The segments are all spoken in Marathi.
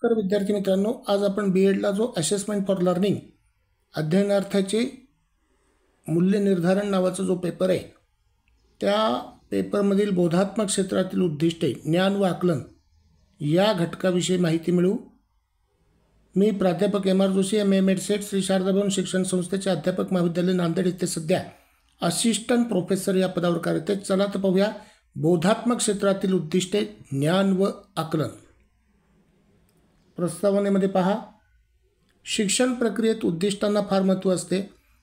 नमस्कार विद्यार्थी मित्रांनो, आज आपण बीएडला जो असेसमेंट फॉर लर्निंग अध्ययनार्थाचे मूल्य निर्धारण नावाचा जो पेपर आहे त्या पेपरमधील बोधात्मक क्षेत्रातील उद्दिष्टे ज्ञान व आकलन या घटकाविषयी माहिती मिळवू। मी प्राध्यापक M R. Joshi M A. SET Shri Sharada Bhavan शिक्षण संस्थेचे अध्यापक महाविद्यालय नांदेड येथे सध्या असिस्टंट प्रोफेसर या पदावर कार्यरत आहे। चला तर पाहूया बोधात्मक क्षेत्रातील उद्दिष्टे ज्ञान व आकलन। प्रस्तावनेमध्ये पहा, शिक्षण प्रक्रियेत उद्दिष्टांना फार महत्त्व असते।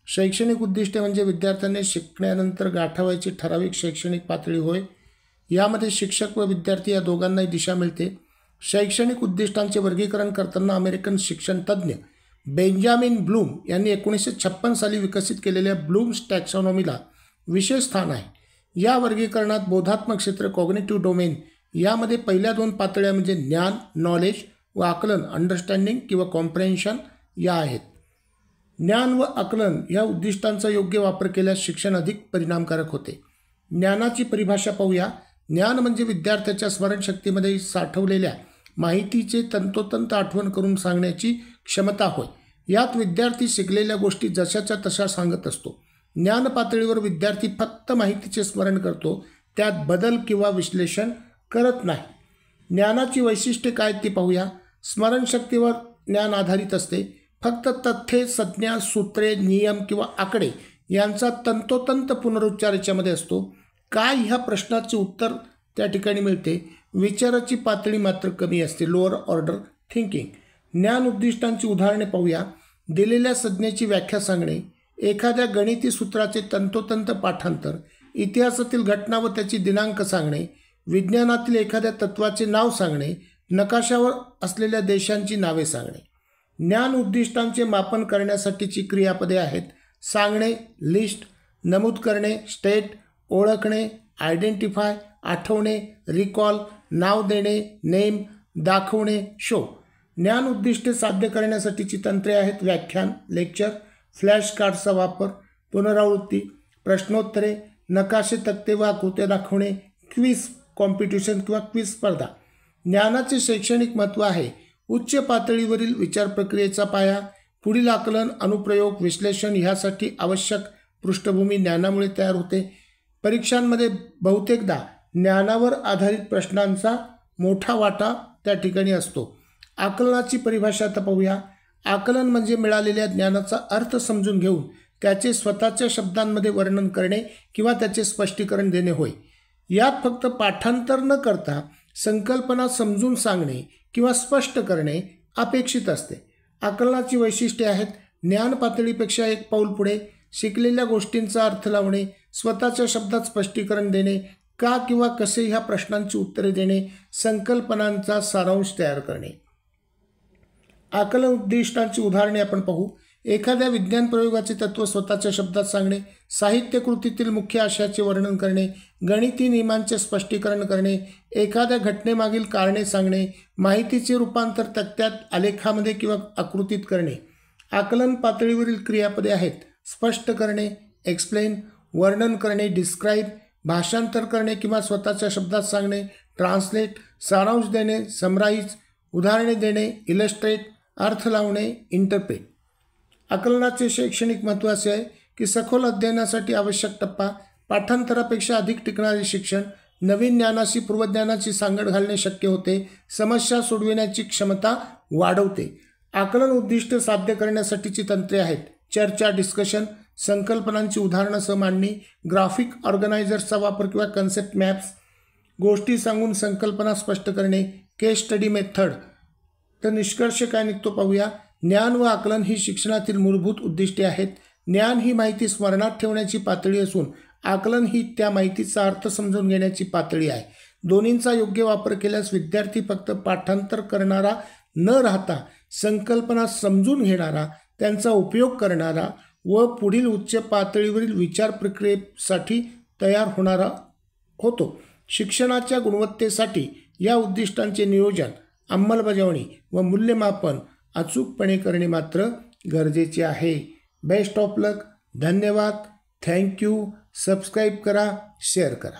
शैक्षणिक उद्दिष्टे म्हणजे विद्यार्थ्यांनी शिकण्यानंतर गाठावायची ठराविक शैक्षणिक पातळी होय। यामध्ये शिक्षक व विद्यार्थी या दोघांनाही दिशा मिळते। शैक्षणिक उद्दिष्टांचे वर्गीकरण करताना अमेरिकन शिक्षण तज्ञ बेंजामिन ब्लूम यांनी 1956 साली विकसित केलेल्या ब्लूम्स टॅक्सॉनॉमीला विशेष स्थान आहे। या वर्गीकरणात बोधात्मक क्षेत्र कॉग्निटिव्ह डोमेन यामध्ये पहिल्या दोन पातळ्या म्हणजे ज्ञान नॉलेज व आकलन अंडरस्टँडिंग किंवा कॉम्प्रेन्शन या आहेत। ज्ञान व आकलन या उद्दिष्टांचा योग्य वापर केल्यास शिक्षण अधिक परिणामकारक होते। ज्ञानाची परिभाषा पाहूया। ज्ञान म्हणजे विद्यार्थ्याच्या स्मरणशक्तीमध्ये साठवलेल्या माहितीचे तंतोतंत आठवण करून सांगण्याची क्षमता होय। यात विद्यार्थी शिकलेल्या गोष्टी जशाच्या तशा सांगत असतो। ज्ञान पातळीवर विद्यार्थी फक्त माहितीचे स्मरण करतो, त्यात बदल किंवा विश्लेषण करत नाही। ज्ञानाची वैशिष्ट्ये काय ती पाहूया। स्मरणशक्तीवर ज्ञान आधारित असते। फक्त तथ्ये संज्ञा सूत्रे नियम किंवा आकडे यांचा तंतोतंत पुनरुच्चार याच्यामध्ये असतो। काय ह्या प्रश्नाचे उत्तर त्या ठिकाणी मिळते। विचाराची पातळी मात्र कमी असते, लोअर ऑर्डर थिंकिंग। ज्ञान उद्दिष्टांची उदाहरणे पाहूया। दिलेल्या संज्ञेची व्याख्या सांगणे, एखाद्या गणिती सूत्राचे तंतोतंत पाठांतर, इतिहासातील घटना व त्याची दिनांक सांगणे, विज्ञानातील एखाद्या तत्वाचे नाव सांगणे, नकाशावर असलेल्या देशांची नावे सांगणे। ज्ञान उद्दिष्टांचे मापन करण्यासाठीची क्रियापदे आहेत सांगणे लिस्ट, नमूद करणे स्टेट, ओळखणे आयडेंटिफाय, आठवणे रिकॉल, नाव देणे नेम, दाखवणे शो। ज्ञान उद्दिष्टे साध्य करण्यासाठीची तंत्रे आहेत व्याख्यान लेक्चर, फ्लॅश कार्डचा वापर, पुनरावृत्ती, प्रश्नोत्तरे, नकाशे तक्ते व आकृत्या दाखवणे, क्विज कॉम्पिटिशन किंवा क्विज स्पर्धा। ज्ञानाचे शैक्षणिक महत्त्व आहे उच्च पातळीवरील विचार प्रक्रियेचा पाया। पुढील आकलन अनुप्रयोग विश्लेषण ह्यासाठी आवश्यक पृष्ठभूमी ज्ञानामुळे तयार होते। परीक्षांमध्ये बहुतेकदा ज्ञानावर आधारित प्रश्नांचा मोठा वाटा त्या ठिकाणी असतो। आकलनाची परिभाषा आता पाहूया। आकलन म्हणजे मिळालेल्या ज्ञानाचा अर्थ समजून घेऊन त्याचे स्वतःच्या शब्दांमध्ये वर्णन करणे किंवा त्याचे स्पष्टीकरण देणे होय। यात फक्त पाठांतर न करता संकल्पना समजून सांगणे किंवा स्पष्ट करणे अपेक्षित असते। आकलनाची वैशिष्ट्ये आहेत ज्ञान पातळीपेक्षा एक पाऊल पुढे, शिकलेल्या गोष्टींचा अर्थ लावणे, स्वतःच्या शब्दात स्पष्टीकरण देणे, का किंवा कसे ह्या प्रश्नांची उत्तरे देणे, संकल्पनांचा सारांश तयार करणे। आकलन उद्दिष्टांची उदाहरणे आपण पाहू। एखाद्या विज्ञान प्रयोगाचे तत्व स्वतःच्या शब्दात सांगणे, साहित्य कृतीतील मुख्य आशयाचे वर्णन करणे, गणिती नियमांचे स्पष्टीकरण करणे, एखाद्या घटनेमागील कारणे सांगणे, माहितीचे रूपांतर तक्त्यात आलेखामध्ये किंवा आकृतीत करणे। आकलन पातळीवरील क्रियापदे आहेत स्पष्ट करणे एक्सप्लेन, वर्णन करणे डिस्क्राईब, भाषांतर करणे किंवा स्वतःच्या शब्दात सांगणे ट्रान्सलेट, सारांश देणे समराईज, उदाहरणे देणे इलस्ट्रेट, अर्थ लावणे इंटरप्रेट। आकलनाचे शैक्षणिक महत्त्व असे आहे की सखोल अध्ययनासाठी आवश्यक टप्पा, पाठांतरापेक्षा अधिक टिकणारे शिक्षण, नवीन ज्ञानाशी पूर्वज्ञानाची सांगड घालणे शक्य होते, समस्या सोडविण्याची क्षमता वाढवते। आकलन उद्दिष्ट साध्य करण्यासाठीची तंत्रे आहेत चर्चा डिस्कशन, संकल्पनांची उदाहरणासह मांडणी, ग्राफिक ऑर्गनायझर्सचा वापर किंवा कन्सेप्ट मॅप्स, गोष्टी सांगून संकल्पना स्पष्ट करणे, केस स्टडी मेथड। तर निष्कर्ष काय निघतो पाहूया। ज्ञान व आकलन ही शिक्षणातील मूलभूत उद्दिष्टे आहेत। ज्ञान ही माहिती स्मरणात ठेवण्याची पातळी असून आकलन ही त्या माहितीचा अर्थ समजून घेण्याची पातळी आहे। दोन्हींचा योग्य वापर केल्यास विद्यार्थी फक्त पाठांतर करणारा न राहता संकल्पना समजून घेणारा, त्यांचा उपयोग करणारा व पुढील उच्च पातळीवरील विचार प्रक्रियेसाठी तयार होणारा होतो। शिक्षणाच्या गुणवत्तेसाठी या उद्दिष्टांचे नियोजन, अंमलबजावणी व मूल्यमापन अचूकपणे करणे मात्र गरजेचे आहे। बेस्ट ऑफ लक। धन्यवाद। थँक्यू। सबस्क्राईब करा, शेअर करा।